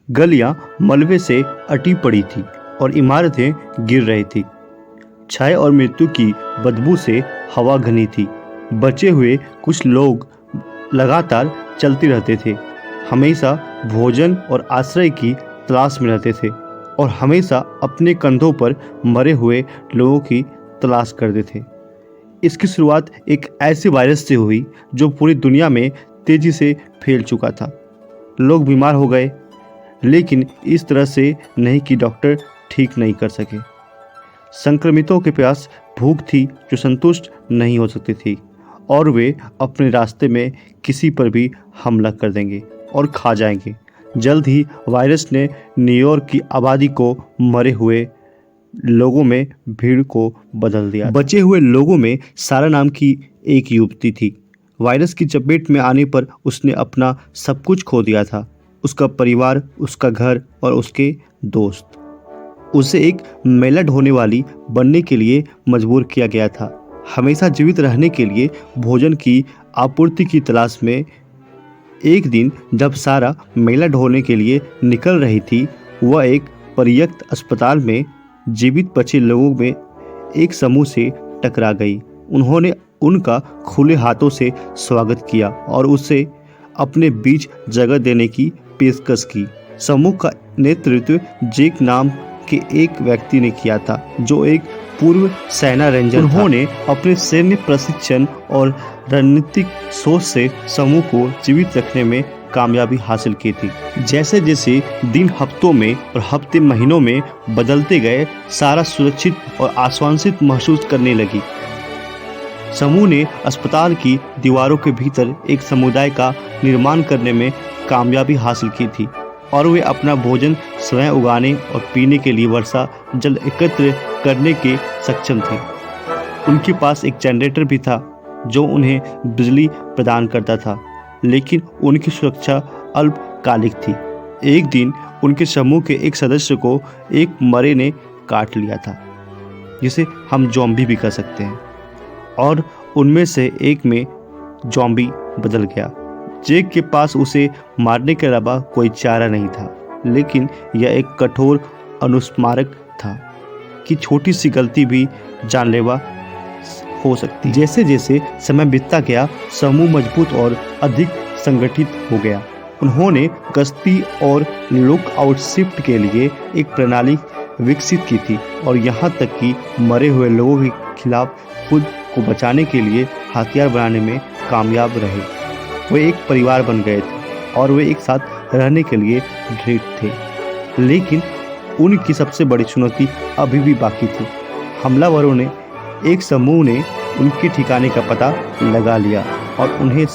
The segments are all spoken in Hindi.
गलियां मलबे से अटी पड़ी थी और इमारतें गिर रही थी। क्षय और मृत्यु की बदबू से हवा घनी थी। बचे हुए कुछ लोग लगातार चलते रहते थे, हमेशा भोजन और आश्रय की तलाश में रहते थे और हमेशा अपने कंधों पर मरे हुए लोगों की तलाश करते थे। इसकी शुरुआत एक ऐसे वायरस से हुई जो पूरी दुनिया में तेजी से फैल चुका था। लोग बीमार हो गए, लेकिन इस तरह से नहीं कि डॉक्टर ठीक नहीं कर सके। संक्रमितों के पास भूख थी जो संतुष्ट नहीं हो सकती थी और वे अपने रास्ते में किसी पर भी हमला कर देंगे और खा जाएंगे। जल्द ही वायरस ने न्यूयॉर्क की आबादी को मरे हुए लोगों में भीड़ को बदल दिया। बचे हुए लोगों में सारा नाम की एक युवती थी। वायरस की चपेट में आने पर उसने अपना सब कुछ खो दिया था, उसका परिवार, उसका घर और उसके दोस्त। उसे एक मेला ढोने वाली बनने के लिए मजबूर किया गया था, हमेशा जीवित रहने के लिए भोजन की आपूर्ति की तलाश में। एक दिन जब सारा मेला ढोने के लिए निकल रही थी, वह एक परित्यक्त अस्पताल में जीवित बचे लोगों में एक समूह से टकरा गई। उन्होंने उनका खुले हाथों से स्वागत किया और उसे अपने बीच जगह देने की पेशकश की। समूह का नेतृत्व जैक नाम के एक व्यक्ति ने किया था, जो एक पूर्व सेना रेंजर था। उन्होंने अपने सैन्य प्रशिक्षण और रणनीतिक सोच से समूह को जीवित रखने में कामयाबी हासिल की थी। जैसे जैसे दिन हफ्तों में और हफ्ते महीनों में बदलते गए, सारा सुरक्षित और आश्वासित महसूस करने लगी। समूह ने अस्पताल की दीवारों के भीतर एक समुदाय का निर्माण करने में कामयाबी हासिल की थी और वे अपना भोजन स्वयं उगाने और पीने के लिए वर्षा जल एकत्र करने के सक्षम थे। उनके पास एक जनरेटर भी था जो उन्हें बिजली प्रदान करता था, लेकिन उनकी सुरक्षा अल्पकालिक थी। एक दिन उनके समूह के एक सदस्य को एक मरे ने काट लिया था, जिसे हम ज़ॉम्बी भी कह सकते हैं, और उनमें से एक में ज़ॉम्बी बदल गया। जैक के पास उसे मारने के अलावा कोई चारा नहीं था, लेकिन यह एक कठोर अनुस्मारक था कि छोटी सी गलती भी जानलेवा हो सकती। जैसे जैसे समय बीतता गया, समूह मजबूत और अधिक संगठित हो गया। उन्होंने गश्ती और लुकआउट शिफ्ट के लिए एक प्रणाली विकसित की थी और यहाँ तक कि मरे हुए लोगों के खिलाफ खुद को बचाने के लिए हथियार बनाने में कामयाब रहे। वे एक परिवार बन गए थे और वे एक साथ रहने के लिए दृढ़ थे, लेकिन उनकी सबसे बड़ी चुनौती अभी भी बाकी थी। हमलावरों ने एक समूह ने उनके ठिकाने का पता लगा लिया और उन्हें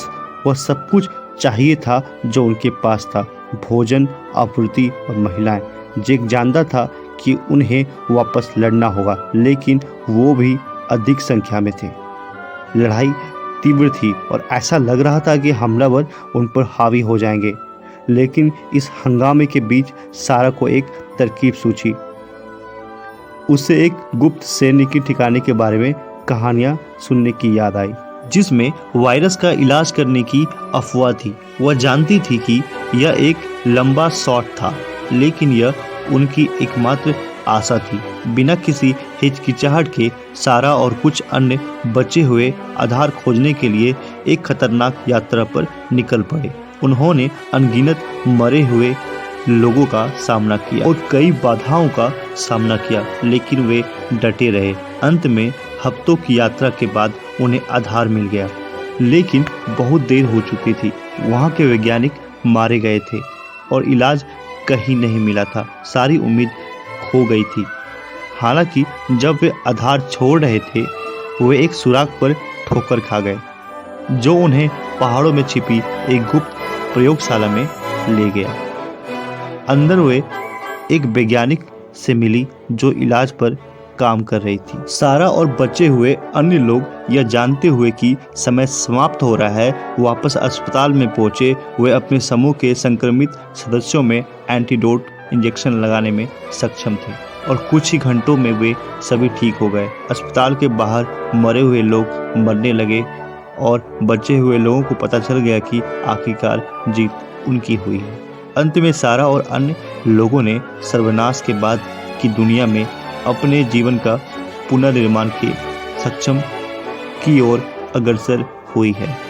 वह सब कुछ चाहिए था जो उनके पास था, भोजन, आपूर्ति और महिलाएं। जैक जानता था कि उन्हें वापस लड़ना होगा, लेकिन वो भी अधिक संख्या में थे। लड़ाई तीव्र थी और ऐसा लग रहा था कि हमलावर उन पर हावी हो जाएंगे, लेकिन इस हंगामे के बीच सारा को एक तरकीब सूझी। उसे एक गुप्त सैन्य के ठिकाने के बारे में कहानियां सुनने की याद आई, जिसमें वायरस का इलाज करने की अफवाह थी। वह जानती थी कि यह एक लंबा शॉट था, लेकिन यह उनकी एकमात्र आशा थी। बिना किसी हिचकिचाहट के सारा और कुछ अन्य बचे हुए आधार खोजने के लिए एक खतरनाक यात्रा पर निकल पड़े। उन्होंने अनगिनत मरे हुए लोगों का सामना किया और कई बाधाओं का सामना किया, लेकिन वे डटे रहे। अंत में हफ्तों की यात्रा के बाद उन्हें आधार मिल गया, लेकिन बहुत देर हो चुकी थी। वहाँ के वैज्ञानिक मारे गए थे और इलाज कहीं नहीं मिला था। सारी उम्मीद खो गई थी। हालांकि जब वे आधार छोड़ रहे थे, वे एक सुराग पर ठोकर खा गए, जो उन्हें पहाड़ों में छिपी एक गुप्त प्रयोगशाला में ले गया। अंदर वे एक वैज्ञानिक से मिली जो इलाज पर काम कर रही थी। सारा और बचे हुए अन्य लोग यह जानते हुए कि समय समाप्त हो रहा है, वापस अस्पताल में पहुंचे। वे अपने समूह के संक्रमित सदस्यों में एंटीडोट इंजेक्शन लगाने में सक्षम थे और कुछ ही घंटों में वे सभी ठीक हो गए। अस्पताल के बाहर मरे हुए लोग मरने लगे और बचे हुए लोगों को पता चल गया कि आखिरकार जीत उनकी हुई है। अंत में सारा और अन्य लोगों ने सर्वनाश के बाद की दुनिया में अपने जीवन का पुनर्निर्माण के सक्षम की ओर अग्रसर हुई है।